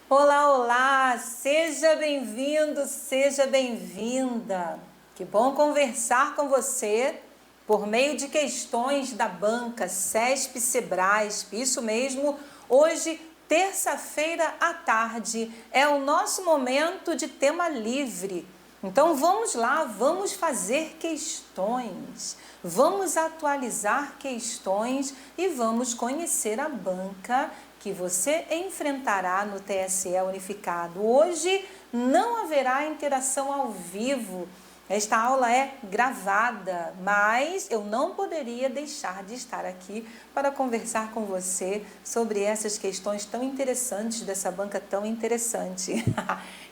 Olá, olá! Seja bem-vindo, seja bem-vinda. Que bom conversar com você por meio de questões da banca CESP Sebrasp. Isso mesmo, hoje, terça-feira à tarde, é o nosso momento de tema livre. Então vamos lá, vamos fazer questões, vamos atualizar questões e vamos conhecer a banca que você enfrentará no TSE Unificado. Hoje não haverá interação ao vivo. Esta aula é gravada, mas eu não poderia deixar de estar aqui para conversar com você sobre essas questões tão interessantes dessa banca tão interessante.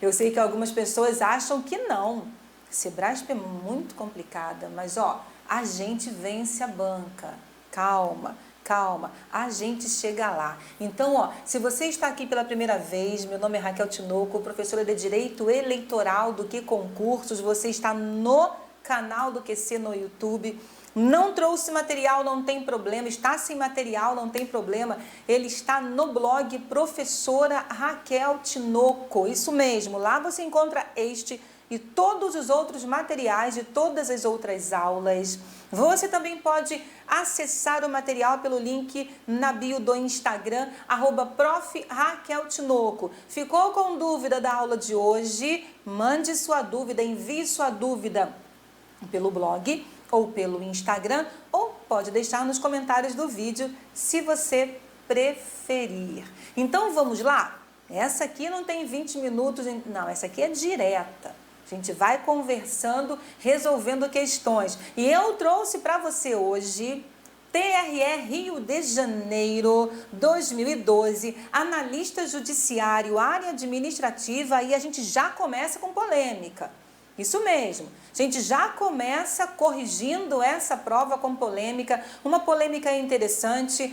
Eu sei que algumas pessoas acham que não. Sebrasp é muito complicada, mas a gente vence a banca. Calma. Calma, a gente chega lá. Então, se você está aqui pela primeira vez, meu nome é Raquel Tinoco, professora de Direito Eleitoral do Que Concursos, você está no canal do QC no YouTube. Não trouxe material, não tem problema, está sem material, não tem problema, ele está no blog Professora Raquel Tinoco, isso mesmo, lá você encontra este e todos os outros materiais de todas as outras aulas. Você também pode acessar o material pelo link na bio do Instagram, @prof. Raquel Tinoco. Ficou com dúvida da aula de hoje? Mande sua dúvida, envie sua dúvida pelo blog ou pelo Instagram, ou pode deixar nos comentários do vídeo, se você preferir. Então vamos lá? Essa aqui não tem 20 minutos, não, essa aqui é direta. A gente vai conversando, resolvendo questões. E eu trouxe para você hoje TRE Rio de Janeiro 2012, analista judiciário, área administrativa, e a gente já começa com polêmica. Isso mesmo, a gente já começa corrigindo essa prova com polêmica, uma polêmica interessante,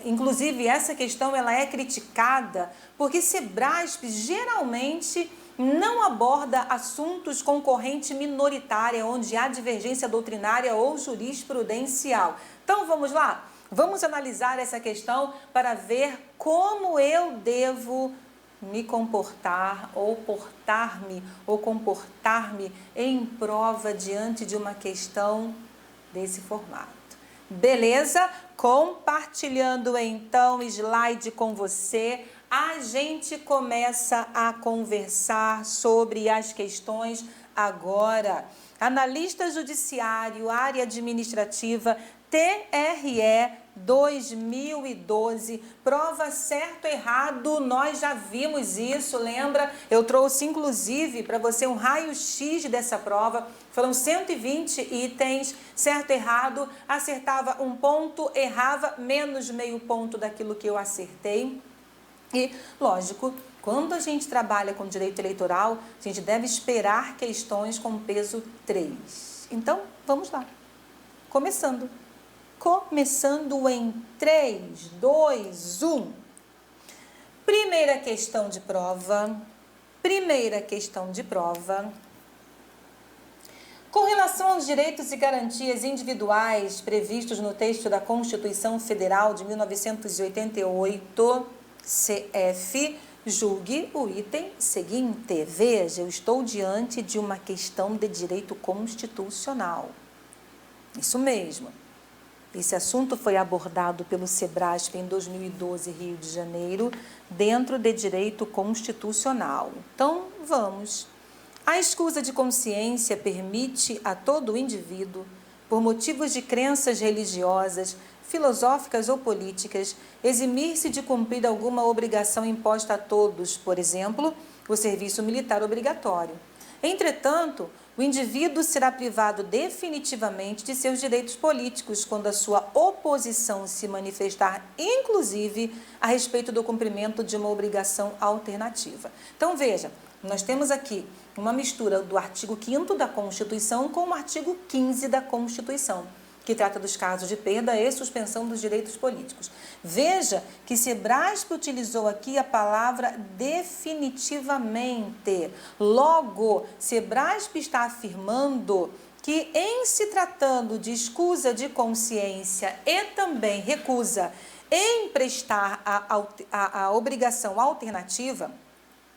inclusive essa questão ela é criticada, porque Sebrasp geralmente não aborda assuntos com corrente minoritária, onde há divergência doutrinária ou jurisprudencial. Então vamos lá? Vamos analisar essa questão para ver como eu devo me comportar ou portar-me ou comportar-me em prova diante de uma questão desse formato. Beleza? Compartilhando então o slide com você, a gente começa a conversar sobre as questões agora. Analista judiciário, área administrativa, TRE 2012, prova certo ou errado, nós já vimos isso, lembra? Eu trouxe inclusive para você um raio-x dessa prova, foram 120 itens, certo ou errado, acertava um ponto, errava menos meio ponto daquilo que eu acertei. E, lógico, quando a gente trabalha com direito eleitoral, a gente deve esperar questões com peso 3. Então, vamos lá. Começando em 3, 2, 1. Primeira questão de prova. Com relação aos direitos e garantias individuais previstos no texto da Constituição Federal de 1988, CF, julgue o item seguinte. Veja, eu estou diante de uma questão de direito constitucional. Isso mesmo. Esse assunto foi abordado pelo Sebrasp em 2012, Rio de Janeiro, dentro de direito constitucional. Então, vamos. A escusa de consciência permite a todo indivíduo, por motivos de crenças religiosas, filosóficas ou políticas, eximir-se de cumprir alguma obrigação imposta a todos, por exemplo, o serviço militar obrigatório. Entretanto, o indivíduo será privado definitivamente de seus direitos políticos quando a sua oposição se manifestar, inclusive, a respeito do cumprimento de uma obrigação alternativa. Então, veja, nós temos aqui uma mistura do artigo 5º da Constituição com o artigo 15 da Constituição, que trata dos casos de perda e suspensão dos direitos políticos. Veja que Sebrasp utilizou aqui a palavra definitivamente. Logo, Sebrasp está afirmando que, em se tratando de escusa de consciência e também recusa em prestar a obrigação alternativa,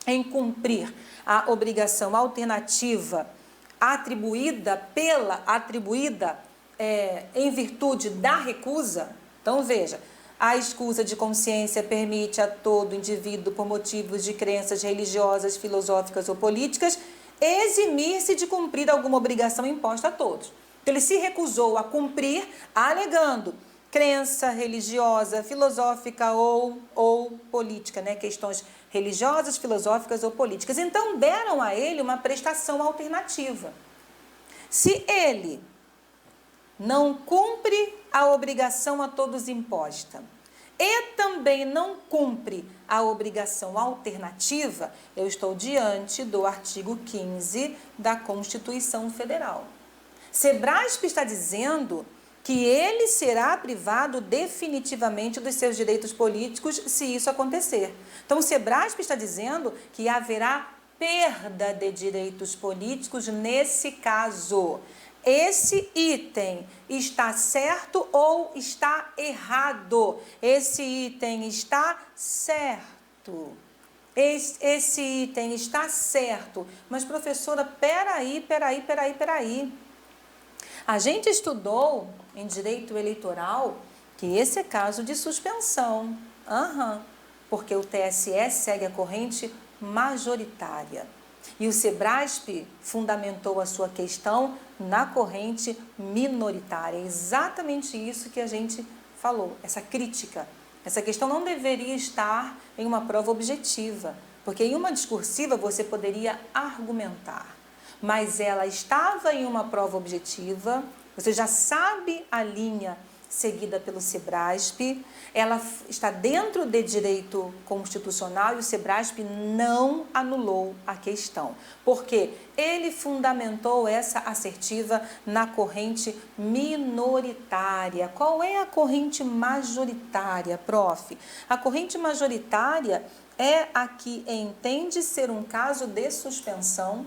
em cumprir a obrigação alternativa atribuída em virtude da recusa. Então, veja, a escusa de consciência permite a todo indivíduo, por motivos de crenças religiosas, filosóficas ou políticas, eximir-se de cumprir alguma obrigação imposta a todos. Então, ele se recusou a cumprir, alegando crença religiosa, filosófica ou política, né? Questões religiosas, filosóficas ou políticas. Então, deram a ele uma prestação alternativa. Se ele não cumpre a obrigação a todos imposta e também não cumpre a obrigação alternativa, eu estou diante do artigo 15 da Constituição Federal. Sebrasp está dizendo que ele será privado definitivamente dos seus direitos políticos se isso acontecer. Então, o Sebrasp está dizendo que haverá perda de direitos políticos nesse caso. Esse item está certo ou está errado? Esse item está certo. Esse item está certo. Mas, professora, peraí. A gente estudou em direito eleitoral que esse é caso de suspensão. Porque o TSE segue a corrente majoritária. E o Sebrasp fundamentou a sua questão na corrente minoritária. É exatamente isso que a gente falou, essa crítica. Essa questão não deveria estar em uma prova objetiva, porque em uma discursiva você poderia argumentar. Mas ela estava em uma prova objetiva, você já sabe a linha seguida pelo Sebrasp, ela está dentro de direito constitucional e o Sebrasp não anulou a questão, porque ele fundamentou essa assertiva na corrente minoritária. Qual é a corrente majoritária, prof? A corrente majoritária é a que entende ser um caso de suspensão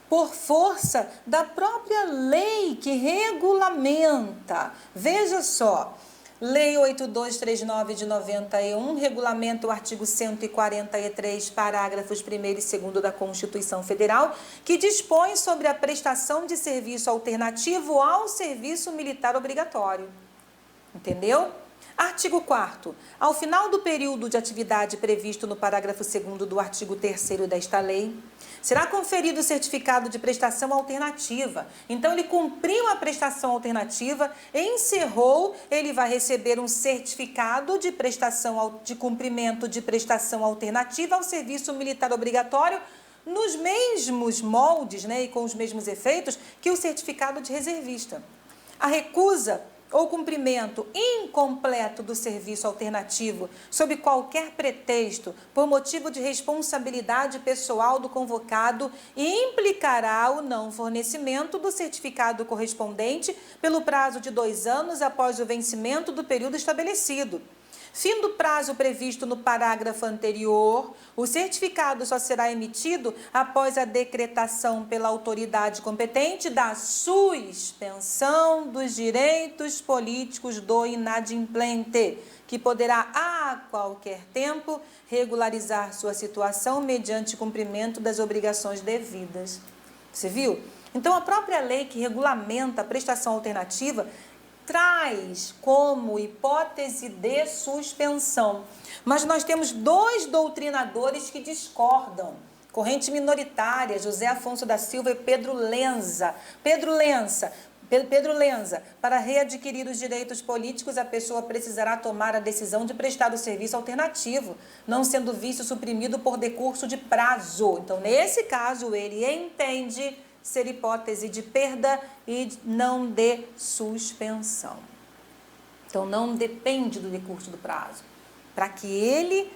por força da própria lei que regulamenta. Veja só, Lei 8239 de 91, regulamenta o artigo 143, parágrafos 1º e 2º da Constituição Federal, que dispõe sobre a prestação de serviço alternativo ao serviço militar obrigatório. Entendeu? Artigo 4º. Ao final do período de atividade previsto no parágrafo 2º do artigo 3º desta lei, será conferido o certificado de prestação alternativa. Então, ele cumpriu a prestação alternativa, encerrou, ele vai receber um certificado de prestação, de cumprimento de prestação alternativa ao serviço militar obrigatório, nos mesmos moldes, né, e com os mesmos efeitos que o certificado de reservista. A recusa ou cumprimento incompleto do serviço alternativo, sob qualquer pretexto, por motivo de responsabilidade pessoal do convocado, implicará o não fornecimento do certificado correspondente pelo prazo de 2 anos após o vencimento do período estabelecido. Fim do prazo previsto no parágrafo anterior, o certificado só será emitido após a decretação pela autoridade competente da suspensão dos direitos políticos do inadimplente, que poderá a qualquer tempo regularizar sua situação mediante cumprimento das obrigações devidas. Você viu? Então, a própria lei que regulamenta a prestação alternativa traz como hipótese de suspensão. Mas nós temos 2 doutrinadores que discordam. Corrente minoritária, José Afonso da Silva e Pedro Lenza. Pedro Lenza, para readquirir os direitos políticos, a pessoa precisará tomar a decisão de prestar o serviço alternativo, não sendo vício suprimido por decurso de prazo. Então, nesse caso, ele entende ser hipótese de perda e não de suspensão. Então, não depende do decurso do prazo. Para que ele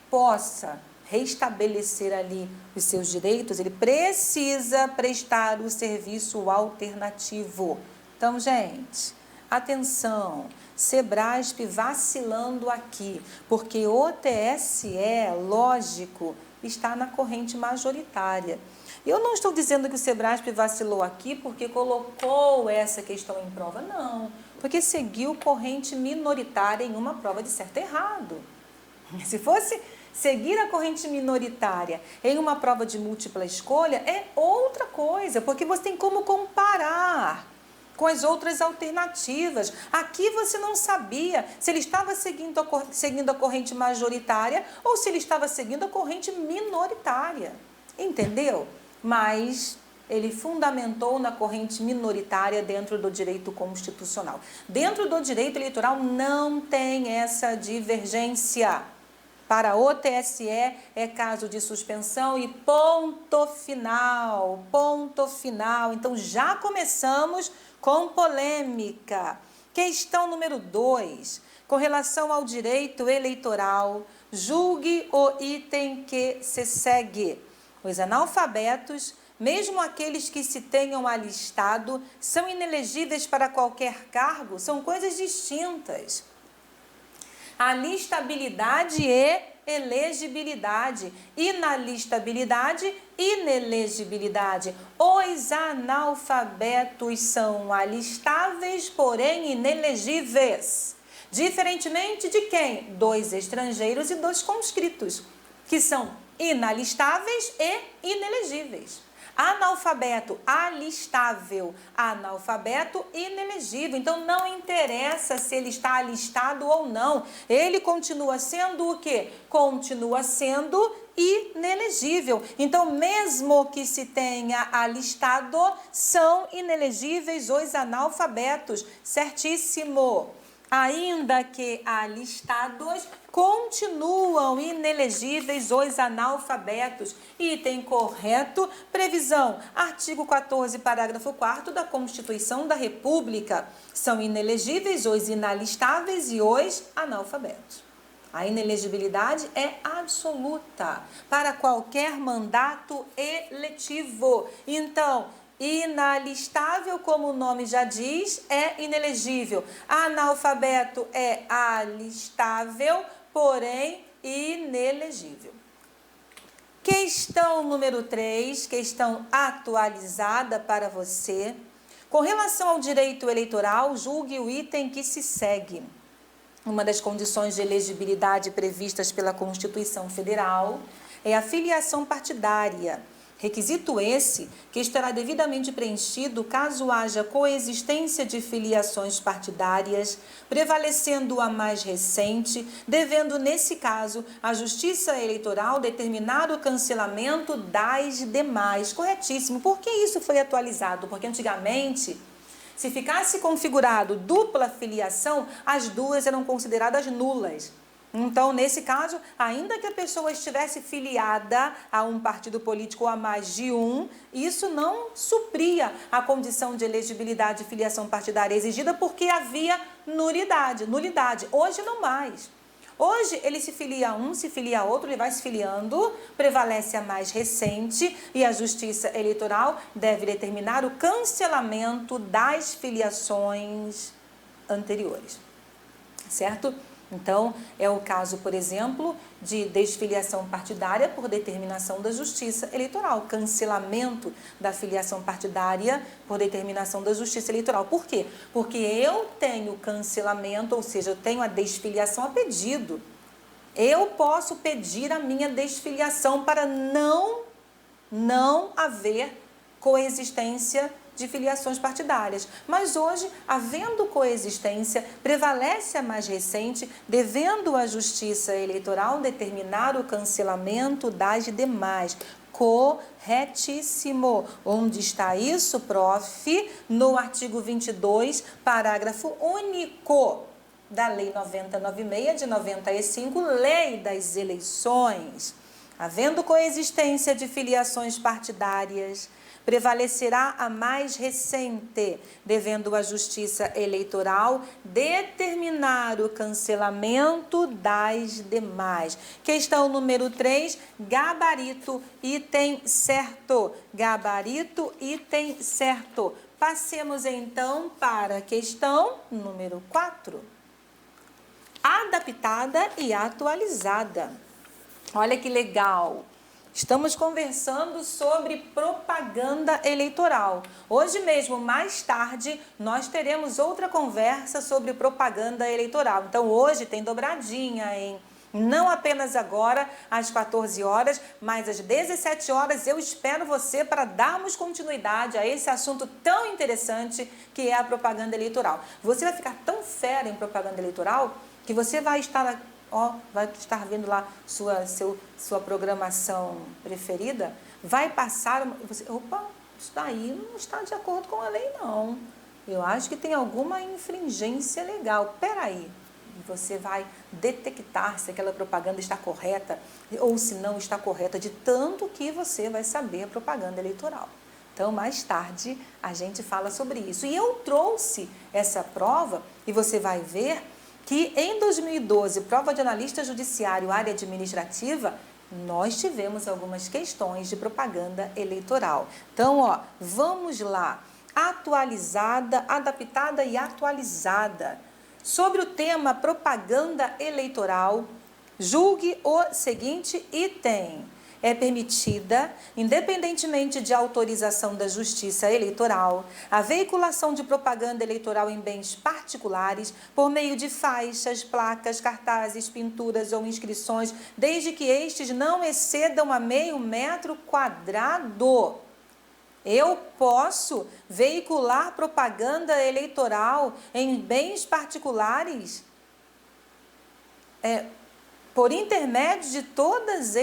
possa restabelecer ali os seus direitos, ele precisa prestar o serviço alternativo. Então, gente, atenção, Sebrasp vacilando aqui, porque o TSE, lógico, está na corrente majoritária. Eu não estou dizendo que o Sebrasp vacilou aqui porque colocou essa questão em prova, não. Porque seguiu corrente minoritária em uma prova de certo e errado. Se Seguir a corrente minoritária em uma prova de múltipla escolha é outra coisa, porque você tem como comparar com as outras alternativas. Aqui você não sabia se ele estava seguindo a corrente majoritária ou se ele estava seguindo a corrente minoritária. Entendeu? Mas ele fundamentou na corrente minoritária dentro do direito constitucional. Dentro do direito eleitoral não tem essa divergência. Para o TSE é caso de suspensão e ponto final, ponto final. Então já começamos com polêmica. Questão número 2, com relação ao direito eleitoral, julgue o item que se segue. Os analfabetos, mesmo aqueles que se tenham alistado, são inelegíveis para qualquer cargo, são coisas distintas. Alistabilidade e elegibilidade, inalistabilidade, inelegibilidade. Os analfabetos são alistáveis, porém inelegíveis. Diferentemente de quem? Dos estrangeiros e dos conscritos, que são inalistáveis e inelegíveis. Analfabeto, alistável, analfabeto, inelegível. Então, não interessa se ele está alistado ou não. Ele continua sendo o quê? Continua sendo inelegível. Então, mesmo que se tenha alistado, são inelegíveis os analfabetos. Certíssimo. Ainda que alistados, continuam inelegíveis os analfabetos. Item correto, previsão, artigo 14, parágrafo 4º da Constituição da República. São inelegíveis os inalistáveis e os analfabetos. A inelegibilidade é absoluta para qualquer mandato eletivo. Então, inalistável, como o nome já diz, é inelegível. Analfabeto é alistável, porém inelegível. Questão número 3, questão atualizada para você. Com relação ao direito eleitoral, julgue o item que se segue. Uma das condições de elegibilidade previstas pela Constituição Federal é a filiação partidária. Requisito esse que estará devidamente preenchido caso haja coexistência de filiações partidárias, prevalecendo a mais recente, devendo, nesse caso, a Justiça Eleitoral determinar o cancelamento das demais. Corretíssimo. Por que isso foi atualizado? Porque antigamente, se ficasse configurado dupla filiação, as duas eram consideradas nulas. Então, nesse caso, ainda que a pessoa estivesse filiada a um partido político ou a mais de um, isso não supria a condição de elegibilidade de filiação partidária exigida porque havia nulidade. Hoje não mais. Hoje ele se filia a um, se filia a outro, ele vai se filiando, prevalece a mais recente e a Justiça Eleitoral deve determinar o cancelamento das filiações anteriores. Certo? Então, é o caso, por exemplo, de desfiliação partidária por determinação da Justiça Eleitoral. Cancelamento da filiação partidária por determinação da Justiça Eleitoral. Por quê? Porque eu tenho cancelamento, ou seja, eu tenho a desfiliação a pedido. Eu posso pedir a minha desfiliação para não haver coexistência de filiações partidárias. Mas hoje, havendo coexistência, prevalece a mais recente, devendo a Justiça Eleitoral determinar o cancelamento das demais. Corretíssimo. Onde está isso, prof? No artigo 22, parágrafo único da Lei 9096 de 95, Lei das Eleições. Havendo coexistência de filiações partidárias, prevalecerá a mais recente, devendo a Justiça Eleitoral determinar o cancelamento das demais. Questão número 3, gabarito, item certo. Gabarito, item certo. Passemos então para a questão número 4. Adaptada e atualizada. Olha que legal. Estamos conversando sobre propaganda eleitoral. Hoje mesmo, mais tarde, nós teremos outra conversa sobre propaganda eleitoral. Então, hoje tem dobradinha, hein? Não apenas agora, às 14 horas, mas às 17 horas eu espero você para darmos continuidade a esse assunto tão interessante que é a propaganda eleitoral. Você vai ficar tão fera em propaganda eleitoral que você vai estar, vai estar vendo lá sua programação preferida, vai passar, você, opa, isso daí não está de acordo com a lei não. Eu acho que tem alguma infringência legal. Peraí. Você vai detectar se aquela propaganda está correta ou se não está correta, de tanto que você vai saber a propaganda eleitoral. Então, mais tarde, a gente fala sobre isso. E eu trouxe essa prova, e você vai ver que em 2012, prova de analista judiciário, área administrativa, nós tivemos algumas questões de propaganda eleitoral. Então, vamos lá. Atualizada, adaptada e atualizada. Sobre o tema propaganda eleitoral, julgue o seguinte item. É permitida, independentemente de autorização da Justiça Eleitoral, a veiculação de propaganda eleitoral em bens particulares por meio de faixas, placas, cartazes, pinturas ou inscrições, desde que estes não excedam a meio metro quadrado. Eu posso veicular propaganda eleitoral em bens particulares por intermédio de todos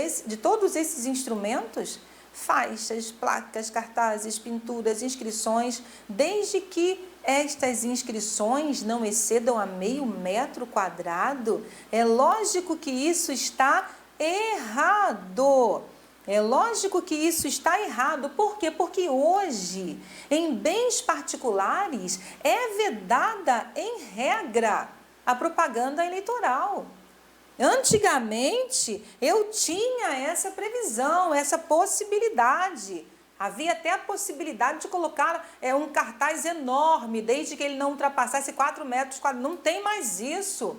esses instrumentos? Faixas, placas, cartazes, pinturas, inscrições, desde que estas inscrições não excedam a meio metro quadrado. É lógico que isso está errado. É lógico que isso está errado. Por quê? Porque hoje, em bens particulares, é vedada, em regra, a propaganda eleitoral. Antigamente, eu tinha essa previsão, essa possibilidade. Havia até a possibilidade de colocar um cartaz enorme, desde que ele não ultrapassasse 4 metros quadrados. Não tem mais isso.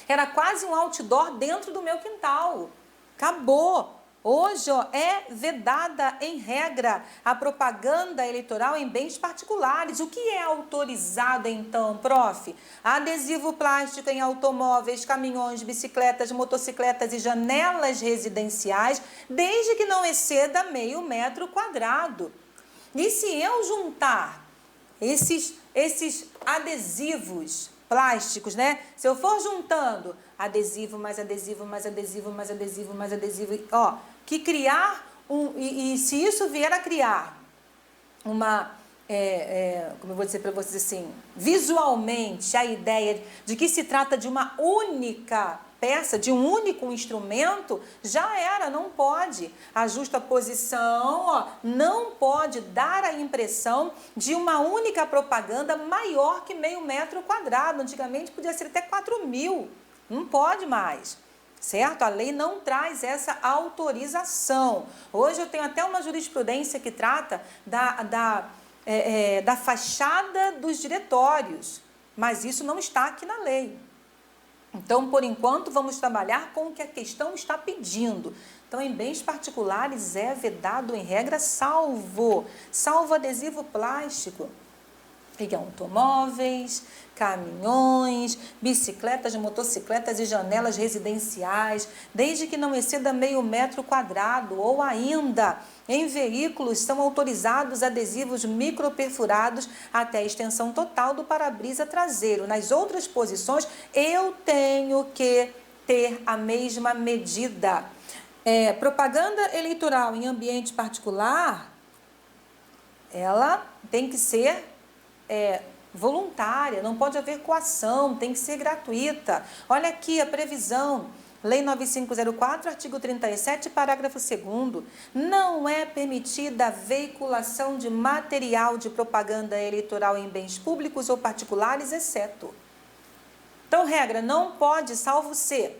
Era quase um outdoor dentro do meu quintal. Acabou. Hoje, é vedada em regra a propaganda eleitoral em bens particulares. O que é autorizado então, prof? Adesivo plástico em automóveis, caminhões, bicicletas, motocicletas e janelas residenciais, desde que não exceda meio metro quadrado. E se eu juntar esses adesivos plásticos, né? Se eu for juntando adesivo, mais adesivo, mais adesivo, mais adesivo, mais adesivo, que criar e se isso vier a criar uma, como eu vou dizer para vocês assim, visualmente a ideia de que se trata de uma única peça, de um único instrumento, já era, não pode. A justa posição, não pode dar a impressão de uma única propaganda maior que meio metro quadrado. Antigamente podia ser até 4.000, não pode mais, certo? A lei não traz essa autorização. Hoje eu tenho até uma jurisprudência que trata da fachada dos diretórios, mas isso não está aqui na lei. Então, por enquanto, vamos trabalhar com o que a questão está pedindo. Então, em bens particulares é vedado em regra salvo adesivo plástico em automóveis, caminhões, bicicletas, motocicletas e janelas residenciais, desde que não exceda meio metro quadrado, ou ainda em veículos são autorizados adesivos microperfurados até a extensão total do para-brisa traseiro. Nas outras posições, eu tenho que ter a mesma medida. Propaganda eleitoral em ambiente particular, ela tem que ser voluntária, não pode haver coação, tem que ser gratuita. Olha aqui a previsão, Lei 9504, artigo 37, parágrafo 2º. Não é permitida a veiculação de material de propaganda eleitoral em bens públicos ou particulares, exceto. Então, regra, não pode, salvo se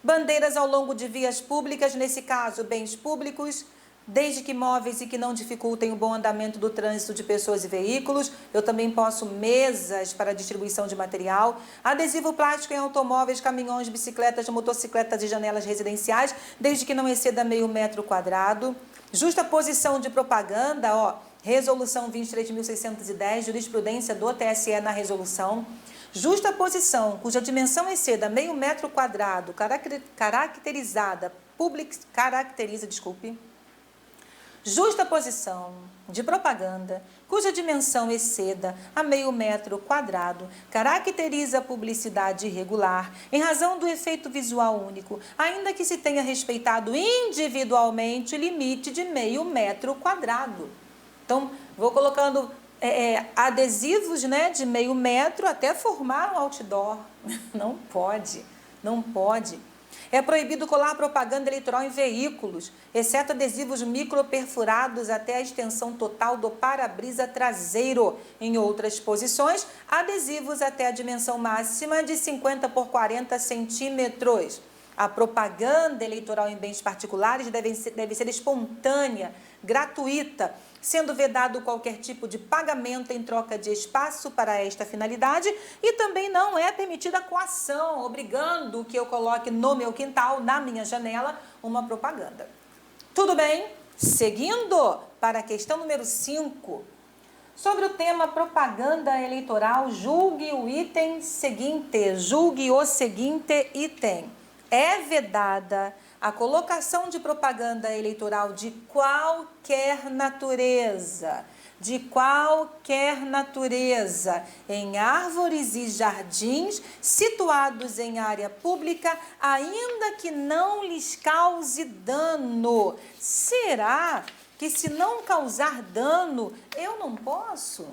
bandeiras ao longo de vias públicas, nesse caso, bens públicos, desde que móveis e que não dificultem o bom andamento do trânsito de pessoas e veículos. Eu também posso mesas para distribuição de material, adesivo plástico em automóveis, caminhões, bicicletas, motocicletas e janelas residenciais, desde que não exceda meio metro quadrado. Justa posição de propaganda, resolução 23.610, jurisprudência do TSE na resolução. Justaposição, cuja dimensão exceda meio metro quadrado, Justaposição de propaganda, cuja dimensão exceda a meio metro quadrado, caracteriza a publicidade irregular em razão do efeito visual único, ainda que se tenha respeitado individualmente o limite de meio metro quadrado. Então, vou colocando adesivos, né, de meio metro até formar um outdoor. Não pode, não pode. É proibido colar propaganda eleitoral em veículos, exceto adesivos microperfurados até a extensão total do para-brisa traseiro. Em outras posições, adesivos até a dimensão máxima de 50 por 40 centímetros. A propaganda eleitoral em bens particulares deve ser espontânea, gratuita, sendo vedado qualquer tipo de pagamento em troca de espaço para esta finalidade, e também não é permitida coação, obrigando que eu coloque no meu quintal, na minha janela, uma propaganda. Tudo bem? Seguindo para a questão número 5. Sobre o tema propaganda eleitoral, julgue o item seguinte, julgue o seguinte item. É vedada a colocação de propaganda eleitoral de qualquer natureza, em árvores e jardins situados em área pública, ainda que não lhes cause dano. Será que se não causar dano, eu não posso?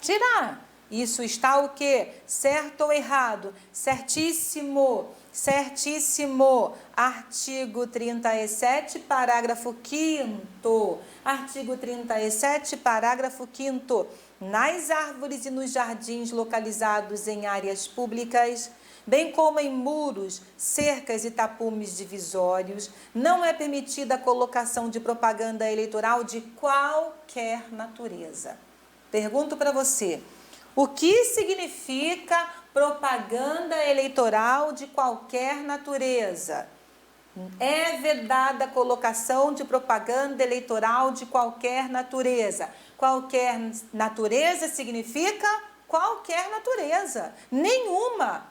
Será? Isso está o quê? Certo ou errado? Certíssimo. Certíssimo. Artigo 37, parágrafo 5º. Artigo 37, parágrafo 5º. Nas árvores e nos jardins localizados em áreas públicas, bem como em muros, cercas e tapumes divisórios, não é permitida a colocação de propaganda eleitoral de qualquer natureza. Pergunto para você, o que significa propaganda eleitoral de qualquer natureza? É vedada a colocação de propaganda eleitoral de qualquer natureza. Qualquer natureza significa qualquer natureza. Nenhuma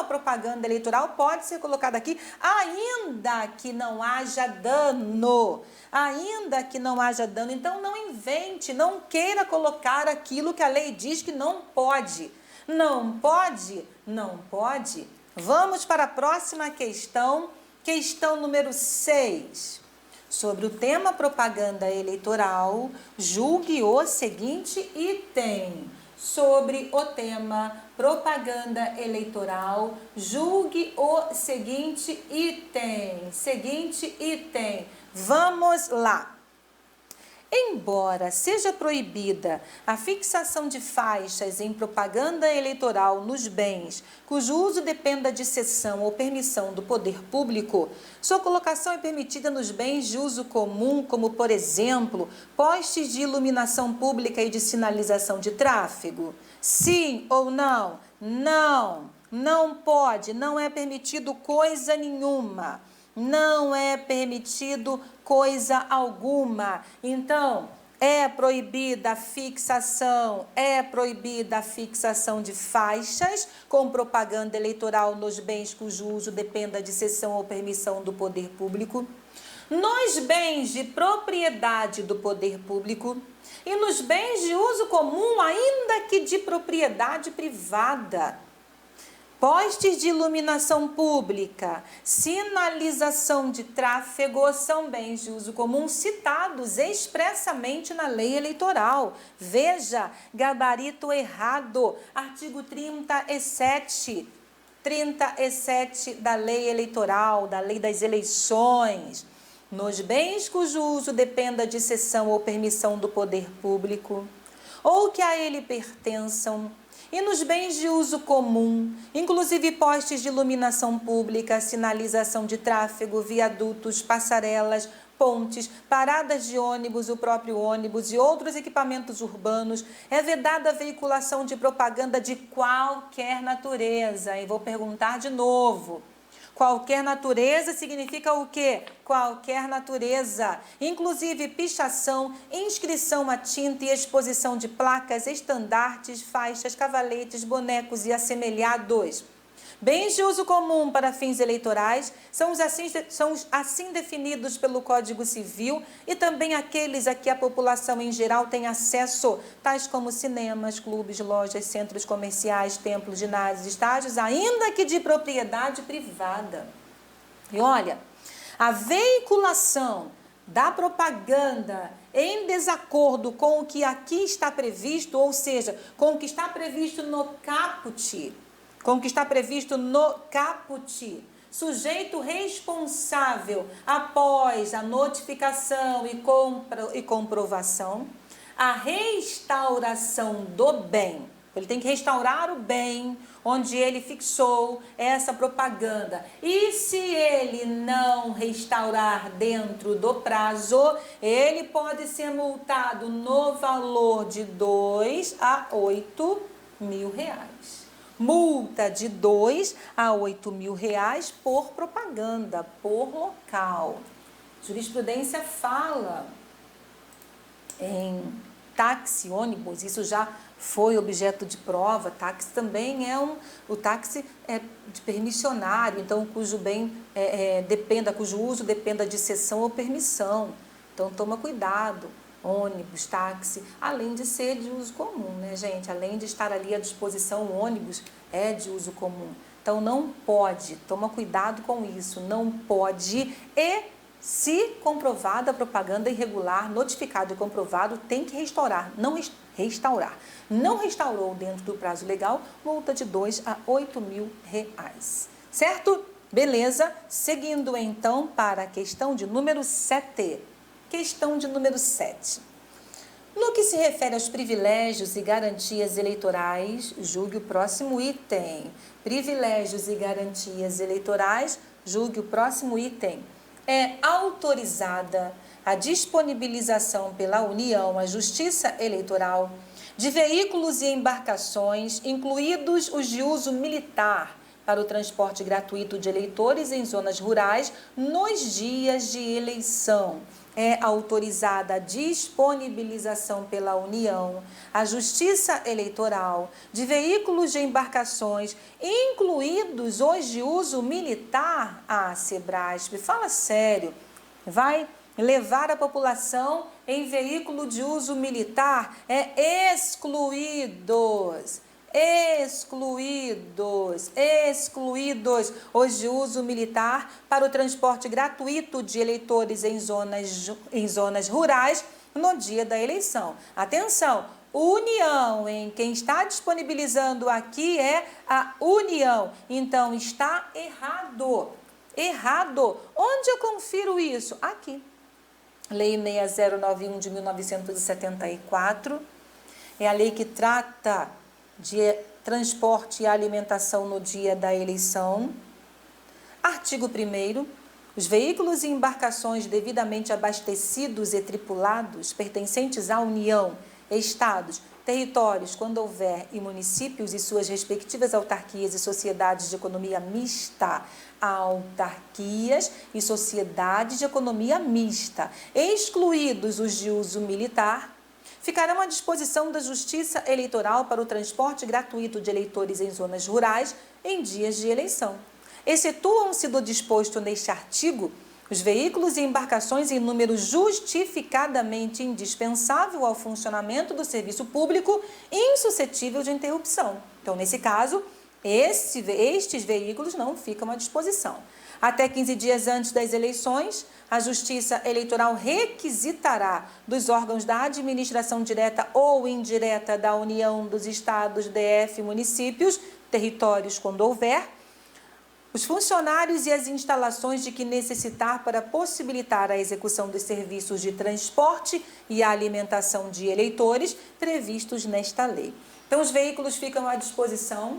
propaganda eleitoral pode ser colocada aqui, ainda que não haja dano. Ainda que não haja dano. Então, não invente, não queira colocar aquilo que a lei diz que não pode. Não pode? Não pode. Vamos para a próxima questão, questão número 6. Sobre o tema propaganda eleitoral, julgue o seguinte item. Sobre o tema propaganda eleitoral, julgue o seguinte item. Vamos lá. Embora seja proibida a fixação de faixas em propaganda eleitoral nos bens cujo uso dependa de cessão ou permissão do poder público, sua colocação é permitida nos bens de uso comum, como, por exemplo, postes de iluminação pública e de sinalização de tráfego? Sim ou não? Não pode, não é permitido coisa nenhuma. Não é permitido coisa alguma. Então, é proibida a fixação de faixas com propaganda eleitoral nos bens cujo uso dependa de cessão ou permissão do poder público, nos bens de propriedade do poder público e nos bens de uso comum, ainda que de propriedade privada. Postes de iluminação pública, sinalização de tráfego são bens de uso comum citados expressamente na lei eleitoral. Veja, gabarito errado, artigo 37 da lei eleitoral, da lei das eleições. Nos bens cujo uso dependa de cessão ou permissão do poder público, ou que a ele pertençam, e nos bens de uso comum, inclusive postes de iluminação pública, sinalização de tráfego, viadutos, passarelas, pontes, paradas de ônibus, o próprio ônibus e outros equipamentos urbanos, é vedada a veiculação de propaganda de qualquer natureza. E vou perguntar de novo, Qualquer natureza significa o quê? Qualquer natureza. Inclusive pichação, inscrição a tinta e exposição de placas, estandartes, faixas, cavaletes, bonecos e assemelhados. Bens de uso comum para fins eleitorais são os assim definidos pelo Código Civil e também aqueles a que a população em geral tem acesso, tais como cinemas, clubes, lojas, centros comerciais, templos, ginásios, estádios, ainda que de propriedade privada. E olha, a veiculação da propaganda em desacordo com o que aqui está previsto, ou seja, com o que está previsto no caput, sujeito responsável após a notificação e comprovação, a restauração do bem. Ele tem que restaurar o bem onde ele fixou essa propaganda. E se ele não restaurar dentro do prazo, ele pode ser multado no valor de 2 a 8 mil reais. Multa de 2 a 8 mil reais por propaganda, por local. Jurisprudência fala em táxi, ônibus, isso já foi objeto de prova. Táxi também o táxi é de permissionário, então cujo uso dependa de cessão ou permissão. Então toma cuidado. Ônibus, táxi, além de ser de uso comum, né, gente? Além de estar ali à disposição, o ônibus é de uso comum. Então, não pode, toma cuidado com isso, não pode. E, se comprovada a propaganda irregular, notificado e comprovado, tem que restaurar, não restaurar. Não restaurou dentro do prazo legal, multa de 2 a 8 mil reais. Certo? Beleza? Seguindo, então, para a questão de número 7. Questão de número 7. No que se refere aos privilégios e garantias eleitorais, julgue o próximo item. Privilégios e garantias eleitorais, julgue o próximo item. É autorizada a disponibilização pela União à Justiça Eleitoral de veículos e embarcações, incluídos os de uso militar, para o transporte gratuito de eleitores em zonas rurais nos dias de eleição. É autorizada a disponibilização pela União, a Justiça Eleitoral, de veículos de embarcações, incluídos os de uso militar, a Sebrasp. Fala sério, vai levar a população em veículo de uso militar? É excluídos os de uso militar para o transporte gratuito de eleitores em zonas rurais no dia da eleição. Atenção, União, em quem está disponibilizando aqui é a União, então está errado. Onde eu confiro isso? Aqui. Lei 6091 de 1974, é a lei que trata de transporte e alimentação no dia da eleição. Artigo 1º. Os veículos e embarcações devidamente abastecidos e tripulados, pertencentes à União, Estados, territórios, quando houver, e municípios e suas respectivas autarquias e sociedades de economia mista, autarquias e sociedades de economia mista, excluídos os de uso militar, ficarão à disposição da Justiça Eleitoral para o transporte gratuito de eleitores em zonas rurais em dias de eleição. Excetuam-se do disposto neste artigo os veículos e embarcações em número justificadamente indispensável ao funcionamento do serviço público e insuscetível de interrupção. Então, nesse caso, estes veículos não ficam à disposição. Até 15 dias antes das eleições, a Justiça Eleitoral requisitará dos órgãos da administração direta ou indireta da União, dos Estados, DF, municípios, territórios, quando houver, os funcionários e as instalações de que necessitar para possibilitar a execução dos serviços de transporte e alimentação de eleitores previstos nesta lei. Então, os veículos ficam à disposição,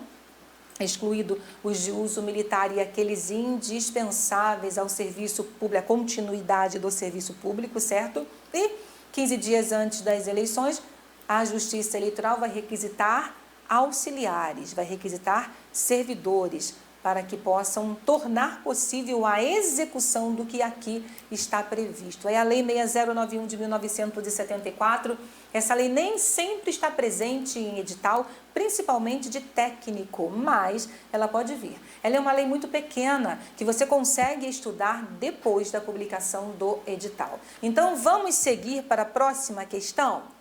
excluído os de uso militar e aqueles indispensáveis ao serviço público, à continuidade do serviço público, certo? E 15 dias antes das eleições, a Justiça Eleitoral vai requisitar auxiliares, vai requisitar servidores para que possam tornar possível a execução do que aqui está previsto. É a Lei 6091 de 1974. Essa lei nem sempre está presente em edital, principalmente de técnico, mas ela pode vir. Ela é uma lei muito pequena, que você consegue estudar depois da publicação do edital. Então, vamos seguir para a próxima questão?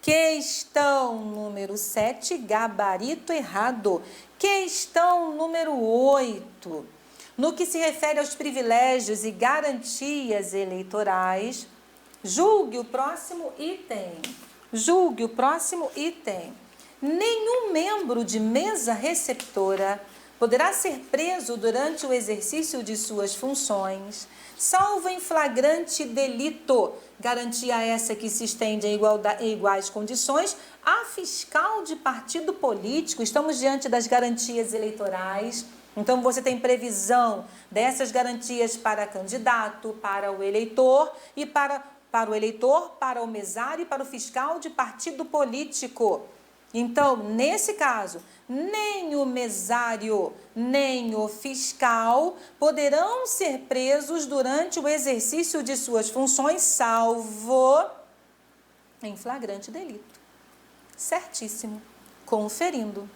Questão número 7, gabarito errado. Questão número 8. No que se refere aos privilégios e garantias eleitorais, julgue o próximo item. Julgue o próximo item. Nenhum membro de mesa receptora poderá ser preso durante o exercício de suas funções, salvo em flagrante delito, garantia essa que se estende em iguais condições a fiscal de partido político. Estamos diante das garantias eleitorais, então você tem previsão dessas garantias para candidato, para o eleitor e para o eleitor, para o mesário e para o fiscal de partido político. Então, nesse caso, nem o mesário, nem o fiscal poderão ser presos durante o exercício de suas funções, salvo em flagrante delito. Certíssimo. Conferindo.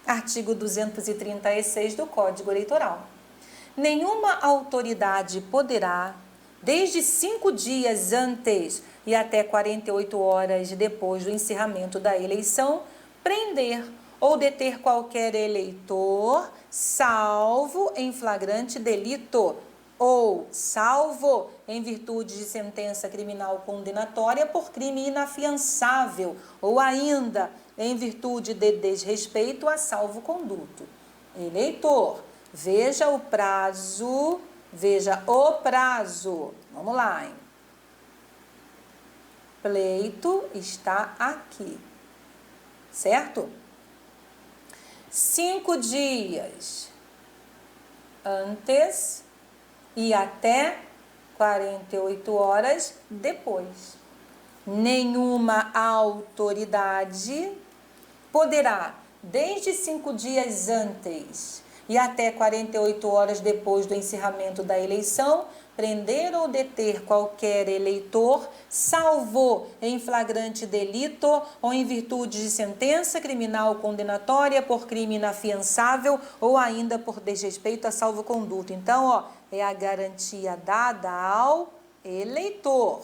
Artigo 236 do Código Eleitoral. Nenhuma autoridade poderá, desde 5 dias antes e até 48 horas depois do encerramento da eleição, prender ou deter qualquer eleitor, salvo em flagrante delito, ou salvo em virtude de sentença criminal condenatória por crime inafiançável, ou ainda em virtude de desrespeito a salvo-conduto. Eleitor, veja o prazo. Vamos lá, hein? Pleito está aqui, certo? 5 dias antes e até 48 horas depois. Nenhuma autoridade poderá, desde 5 dias antes e até 48 horas depois do encerramento da eleição, prender ou deter qualquer eleitor, salvo em flagrante delito ou em virtude de sentença criminal condenatória por crime inafiançável ou ainda por desrespeito a salvo-conduto. Então, é a garantia dada ao eleitor.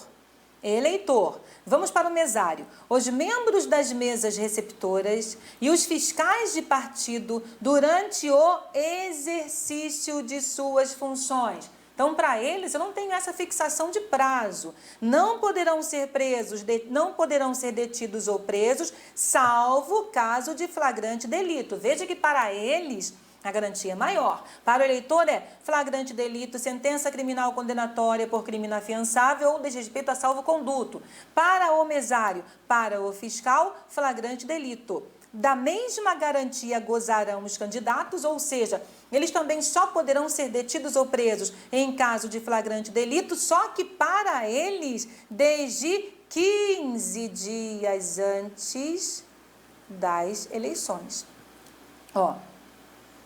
Eleitor. Vamos para o mesário. Os membros das mesas receptoras e os fiscais de partido durante o exercício de suas funções. Então, para eles, eu não tenho essa fixação de prazo. Não poderão ser presos, não poderão ser detidos ou presos, salvo caso de flagrante delito. Veja que para eles a garantia é maior. Para o eleitor é flagrante delito, sentença criminal condenatória por crime inafiançável ou desrespeito a salvo-conduto. Para o mesário, para o fiscal, flagrante delito. Da mesma garantia gozarão os candidatos, ou seja, eles também só poderão ser detidos ou presos em caso de flagrante delito, só que para eles, desde 15 dias antes das eleições.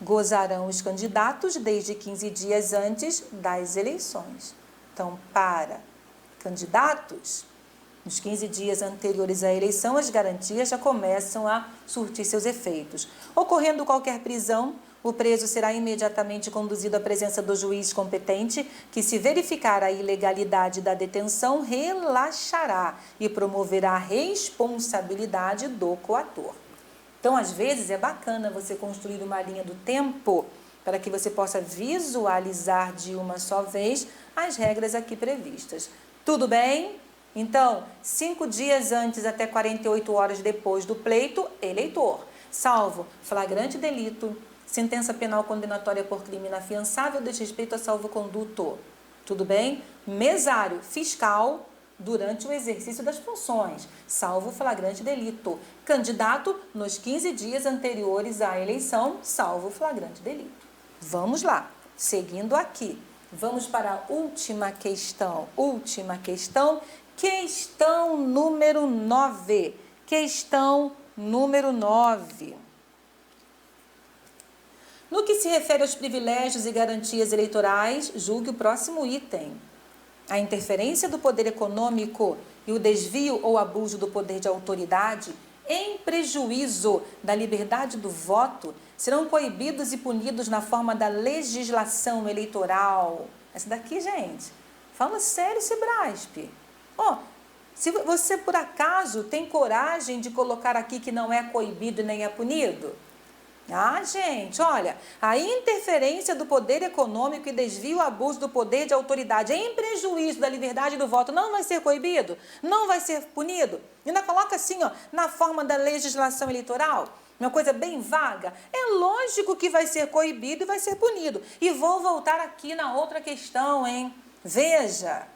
Gozarão os candidatos desde 15 dias antes das eleições. Então, para candidatos, nos 15 dias anteriores à eleição, as garantias já começam a surtir seus efeitos. Ocorrendo qualquer prisão, o preso será imediatamente conduzido à presença do juiz competente, que, se verificar a ilegalidade da detenção, relaxará e promoverá a responsabilidade do coator. Então, às vezes, é bacana você construir uma linha do tempo para que você possa visualizar de uma só vez as regras aqui previstas. Tudo bem? Então, 5 dias antes até 48 horas depois do pleito, eleitor. Salvo flagrante delito, sentença penal condenatória por crime inafiançável, desrespeito a salvo-conduto. Tudo bem? Mesário, fiscal, durante o exercício das funções, salvo flagrante delito. Candidato, nos 15 dias anteriores à eleição, salvo flagrante delito. Vamos lá, seguindo aqui. Vamos para a última questão. Questão número 9. Questão número 9. No que se refere aos privilégios e garantias eleitorais, julgue o próximo item. A interferência do poder econômico e o desvio ou abuso do poder de autoridade em prejuízo da liberdade do voto serão coibidos e punidos na forma da legislação eleitoral. Essa daqui, gente, fala sério, Sebrasp. Se você por acaso tem coragem de colocar aqui que não é coibido nem é punido, gente, olha, a interferência do poder econômico e desvio, abuso do poder de autoridade em prejuízo da liberdade do voto não vai ser coibido, não vai ser punido. E ainda coloca assim, na forma da legislação eleitoral, uma coisa bem vaga. É lógico que vai ser coibido e vai ser punido. E vou voltar aqui na outra questão, hein? Veja,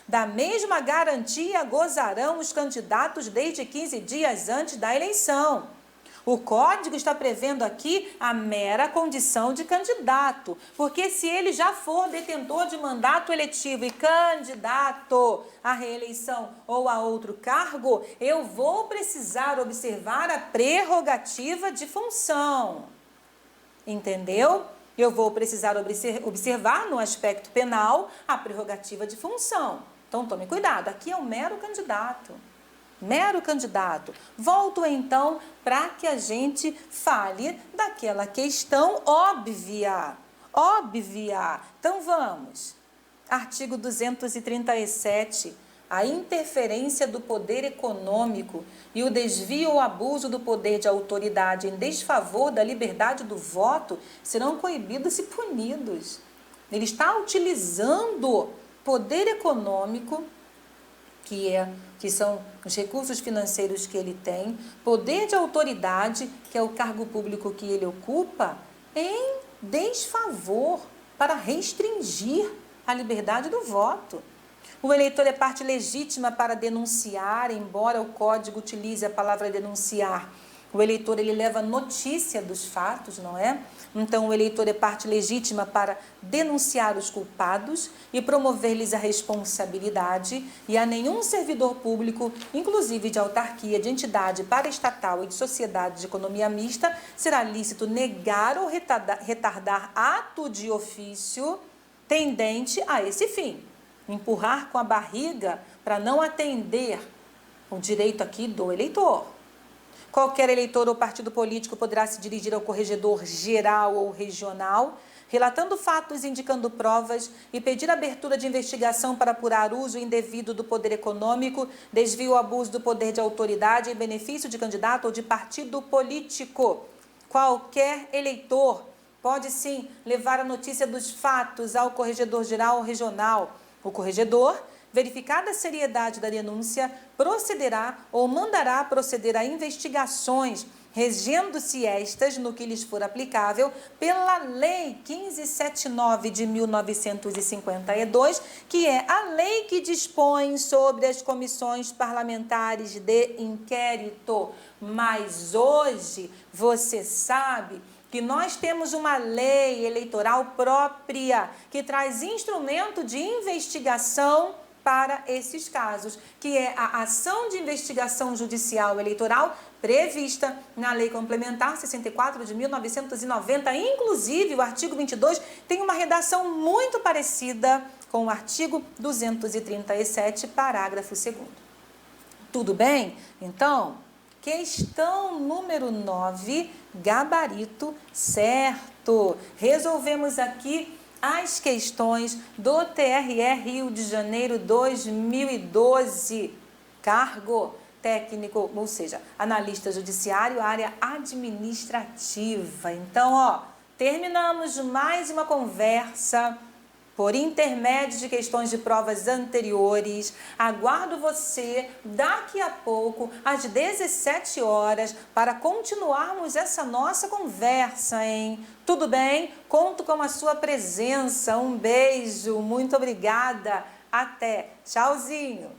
da mesma garantia gozarão os candidatos desde 15 dias antes da eleição. O Código está prevendo aqui a mera condição de candidato, porque se ele já for detentor de mandato eletivo e candidato à reeleição ou a outro cargo, eu vou precisar observar a prerrogativa de função. Entendeu? Eu vou precisar observar no aspecto penal a prerrogativa de função. Então, tome cuidado, aqui é um mero candidato. Mero candidato. Volto então para que a gente fale daquela questão óbvia. Óbvia. Então vamos. Artigo 237. A interferência do poder econômico e o desvio ou abuso do poder de autoridade em desfavor da liberdade do voto serão coibidos e punidos. Ele está utilizando poder econômico, que são os recursos financeiros que ele tem, poder de autoridade, que é o cargo público que ele ocupa, em desfavor, para restringir a liberdade do voto. O eleitor é parte legítima para denunciar, embora o Código utilize a palavra denunciar. O eleitor, ele leva notícia dos fatos, não é? Então, o eleitor é parte legítima para denunciar os culpados e promover-lhes a responsabilidade, e a nenhum servidor público, inclusive de autarquia, de entidade paraestatal e de sociedade de economia mista, será lícito negar ou retardar ato de ofício tendente a esse fim. Empurrar com a barriga para não atender o direito aqui do eleitor. Qualquer eleitor ou partido político poderá se dirigir ao corregedor geral ou regional, relatando fatos, indicando provas e pedir abertura de investigação para apurar uso indevido do poder econômico, desvio ou abuso do poder de autoridade em benefício de candidato ou de partido político. Qualquer eleitor pode sim levar a notícia dos fatos ao corregedor geral ou regional. O corregedor, verificada a seriedade da denúncia, procederá ou mandará proceder a investigações, regendo-se estas, no que lhes for aplicável, pela Lei 1579 de 1952, que é a lei que dispõe sobre as comissões parlamentares de inquérito. Mas hoje, você sabe que nós temos uma lei eleitoral própria, que traz instrumento de investigação para esses casos, que é a ação de investigação judicial eleitoral prevista na Lei Complementar 64 de 1990. Inclusive, o artigo 22 tem uma redação muito parecida com o artigo 237, parágrafo 2º. Tudo bem? Então, questão número 9, gabarito certo. Resolvemos aqui as questões do TRE Rio de Janeiro 2012, cargo técnico, ou seja, analista judiciário, área administrativa. Então, terminamos mais uma conversa por intermédio de questões de provas anteriores. Aguardo você daqui a pouco, às 17 horas, para continuarmos essa nossa conversa, hein? Tudo bem? Conto com a sua presença. Um beijo, muito obrigada. Até. Tchauzinho.